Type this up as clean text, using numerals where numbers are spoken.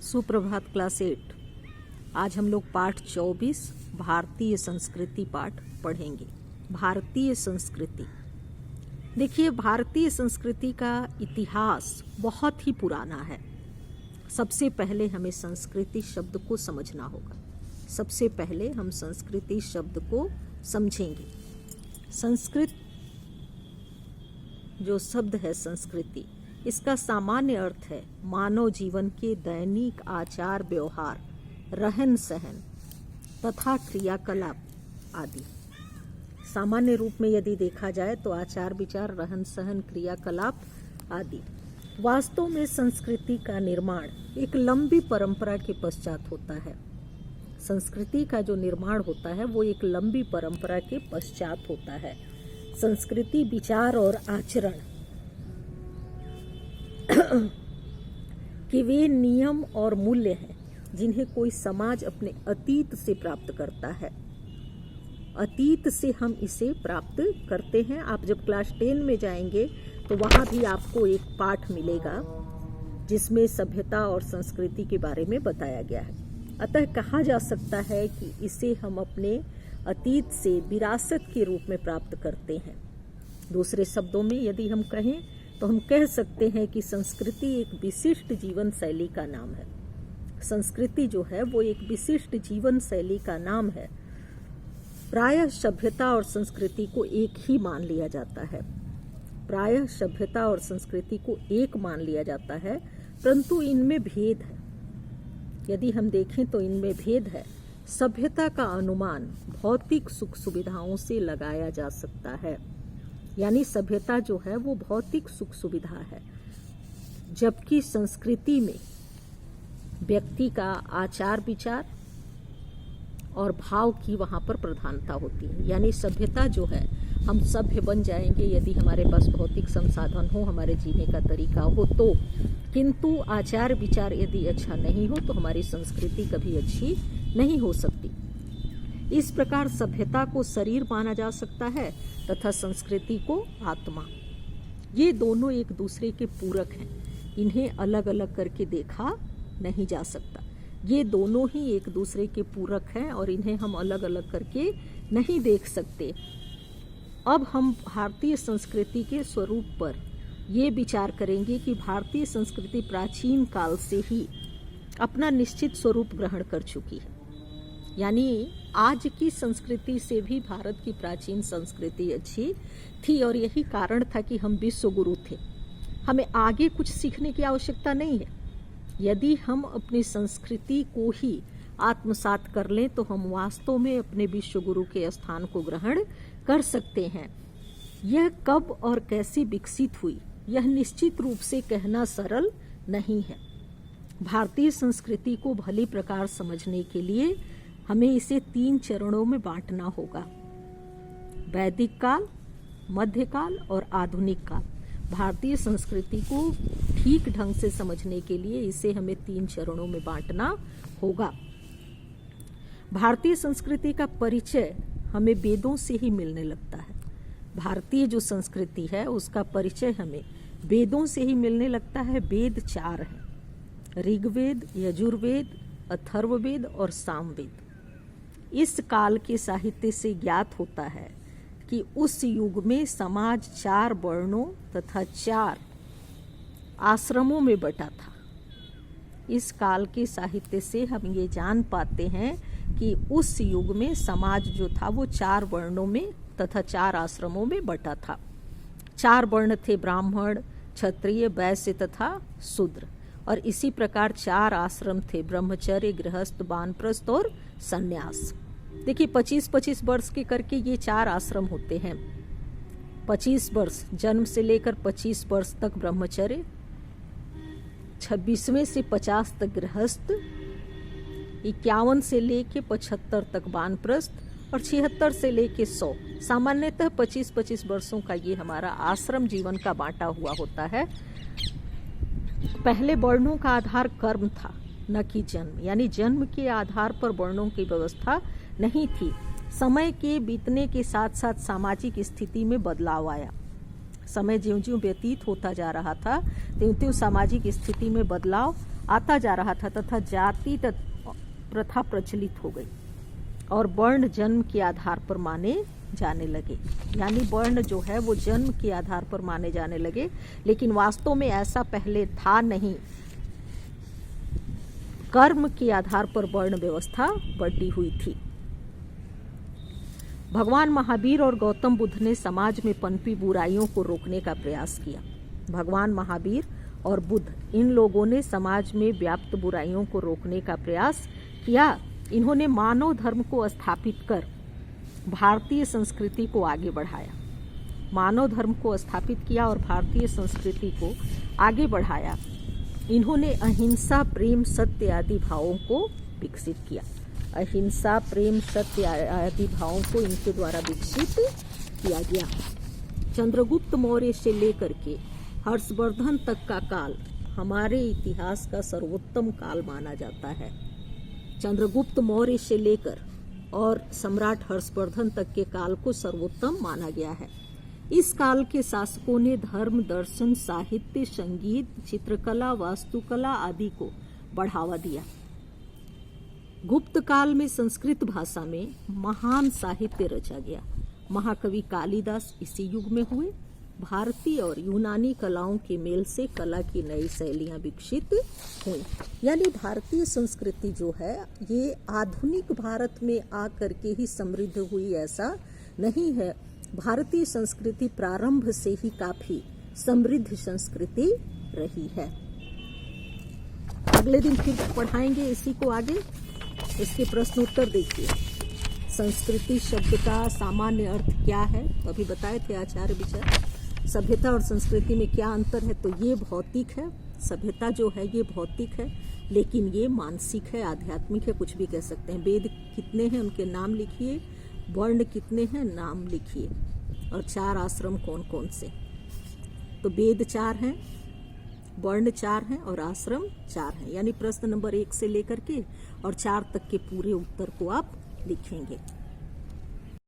सुप्रभात क्लास 8। आज हम लोग पाठ 24 भारतीय संस्कृति पाठ पढ़ेंगे। भारतीय संस्कृति, देखिए भारतीय संस्कृति का इतिहास बहुत ही पुराना है। सबसे पहले हमें संस्कृति शब्द को समझना होगा। सबसे पहले हम संस्कृति शब्द को समझेंगे। संस्कृत जो शब्द है संस्कृति, इसका सामान्य अर्थ है मानव जीवन के दैनिक आचार व्यवहार, रहन सहन तथा क्रियाकलाप आदि। सामान्य रूप में यदि देखा जाए तो आचार विचार, रहन सहन, क्रियाकलाप आदि। वास्तव में संस्कृति का निर्माण एक लंबी परंपरा के पश्चात होता है। संस्कृति का जो निर्माण होता है वो एक लंबी परंपरा के पश्चात होता है। संस्कृति विचार और आचरण कि वे नियम और मूल्य हैं जिन्हें कोई समाज अपने अतीत से प्राप्त करता है। अतीत से हम इसे प्राप्त करते हैं। आप जब क्लास 10 में जाएंगे तो वहाँ भी आपको एक पाठ मिलेगा जिसमें सभ्यता और संस्कृति के बारे में बताया गया है। अतः कहा जा सकता है कि इसे हम अपने अतीत से विरासत के रूप में प्राप्त करते हैं। दूसरे शब्दों में यदि हम कहें तो हम कह सकते हैं कि संस्कृति एक विशिष्ट जीवन शैली का नाम है। संस्कृति जो है वो एक विशिष्ट जीवन शैली का नाम है। प्रायः सभ्यता और संस्कृति को एक ही मान लिया जाता है। प्रायः सभ्यता और संस्कृति को एक मान लिया जाता है, परंतु इनमें भेद है। यदि हम देखें तो इनमें भेद है। सभ्यता का अनुमान भौतिक सुख सुविधाओं से लगाया जा सकता है, यानी सभ्यता जो है वो भौतिक सुख सुविधा है, जबकि संस्कृति में व्यक्ति का आचार विचार और भाव की वहाँ पर प्रधानता होती है। यानी सभ्यता जो है, हम सभ्य बन जाएंगे यदि हमारे पास भौतिक संसाधन हो, हमारे जीने का तरीका हो तो, किंतु आचार विचार यदि अच्छा नहीं हो तो हमारी संस्कृति कभी अच्छी नहीं हो सकती। इस प्रकार सभ्यता को शरीर माना जा सकता है तथा संस्कृति को आत्मा। ये दोनों एक दूसरे के पूरक हैं, इन्हें अलग अलग करके देखा नहीं जा सकता। ये दोनों ही एक दूसरे के पूरक हैं और इन्हें हम अलग अलग करके नहीं देख सकते। अब हम भारतीय संस्कृति के स्वरूप पर ये विचार करेंगे कि भारतीय संस्कृति प्राचीन काल से ही अपना निश्चित स्वरूप ग्रहण कर चुकी है। यानी आज की संस्कृति से भी भारत की प्राचीन संस्कृति अच्छी थी और यही कारण था कि हम विश्व गुरु थे। हमें आगे कुछ सीखने की आवश्यकता नहीं है। यदि हम अपनी संस्कृति को ही आत्मसात कर लें तो हम वास्तव में अपने विश्व गुरु के स्थान को ग्रहण कर सकते हैं। यह कब और कैसे विकसित हुई, यह निश्चित रूप से कहना सरल नहीं है। भारतीय संस्कृति को भली प्रकार समझने के लिए हमें इसे 3 चरणों में बांटना होगा: वैदिक काल, मध्यकाल और आधुनिक काल। भारतीय संस्कृति को ठीक ढंग से समझने के लिए इसे हमें 3 चरणों में बांटना होगा। भारतीय संस्कृति का परिचय हमें वेदों से ही मिलने लगता है। भारतीय जो संस्कृति है उसका परिचय हमें वेदों से ही मिलने लगता है। वेद 4 हैं: ऋग्वेद, यजुर्वेद, अथर्ववेद और सामवेद। इस काल के साहित्य से ज्ञात होता है कि उस युग में समाज 4 वर्णों तथा 4 आश्रमों में बटा था। इस काल के साहित्य से हम ये जान पाते हैं कि उस युग में समाज जो था वो 4 वर्णों में तथा 4 आश्रमों में बटा था। 4 वर्ण थे: ब्राह्मण, क्षत्रिय, वैश्य तथा शूद्र। और इसी प्रकार 4 आश्रम थे: ब्रह्मचर्य, गृहस्थ, वानप्रस्थ और सन्यास। देखिए 25-25 वर्ष के करके ये 4 आश्रम होते हैं। 25 वर्ष जन्म से लेकर 25 वर्ष तक ब्रह्मचर्य, 26वें से 50 तक गृहस्थ, 51 से लेके 75 तक वानप्रस्थ और 76 से लेके 100। सामान्यतः 25-25 वर्षों का ये हमारा आश्रम जीवन का बांटा हुआ होता है। पहले वर्णों का आधार कर्म था, न कि जन्म। यानी जन्म के आधार पर वर्णों की व्यवस्था नहीं थी। समय के बीतने के साथ साथ सामाजिक स्थिति में बदलाव आया। समय ज्यों-ज्यों व्यतीत होता जा रहा था त्यों-त्यों सामाजिक स्थिति में बदलाव आता जा रहा था तथा जाति प्रथा प्रचलित हो गई और वर्ण जन्म के आधार पर माने जाने लगे। यानी वर्ण जो है वो जन्म के आधार पर माने जाने लगे, लेकिन वास्तव में ऐसा पहले था नहीं। कर्म के आधार पर वर्ण व्यवस्था बढ़ी हुई थी। भगवान महावीर और गौतम बुद्ध ने समाज में पनपी बुराइयों को रोकने का प्रयास किया। भगवान महावीर और बुद्ध इन लोगों ने समाज में व्याप्त बुराइयों को रोकने का प्रयास किया। इन्होंने मानव धर्म को स्थापित कर भारतीय संस्कृति को आगे बढ़ाया। मानव धर्म को स्थापित किया और भारतीय संस्कृति को आगे बढ़ाया। इन्होंने अहिंसा, प्रेम, सत्य आदि भावों को विकसित किया। अहिंसा, प्रेम, सत्य आदि भावों को इनके द्वारा विकसित किया गया। चंद्रगुप्त मौर्य से लेकर के हर्षवर्धन तक का काल हमारे इतिहास का सर्वोत्तम काल माना जाता है। चंद्रगुप्त मौर्य से लेकर और सम्राट हर्षवर्धन तक के काल को सर्वोत्तम माना गया है। इस काल के शासकों ने धर्म, दर्शन, साहित्य, संगीत, चित्रकला, वास्तुकला आदि को बढ़ावा दिया। गुप्त काल में संस्कृत भाषा में महान साहित्य रचा गया। महाकवि कालिदास इसी युग में हुए। भारतीय और यूनानी कलाओं के मेल से कला की नई शैलियां विकसित हुई। यानी भारतीय संस्कृति जो है ये आधुनिक भारत में आकर के ही समृद्ध हुई ऐसा नहीं है। भारतीय संस्कृति प्रारंभ से ही काफी समृद्ध संस्कृति रही है। अगले दिन फिर पढ़ाएंगे इसी को आगे। इसके प्रश्न उत्तर देखिए। संस्कृति शब्द का सामान्य अर्थ क्या है, अभी बताए थे आचार्य विचार। सभ्यता और संस्कृति में क्या अंतर है, तो ये भौतिक है। सभ्यता जो है ये भौतिक है, लेकिन ये मानसिक है, आध्यात्मिक है, कुछ भी कह सकते हैं। वेद कितने हैं उनके नाम लिखिए, वर्ण कितने हैं नाम लिखिए, और 4 आश्रम कौन कौन से। तो वेद 4 हैं, वर्ण 4 हैं और आश्रम 4 हैं। यानी प्रश्न नंबर 1 से लेकर के और 4 तक के पूरे उत्तर को आप लिखेंगे।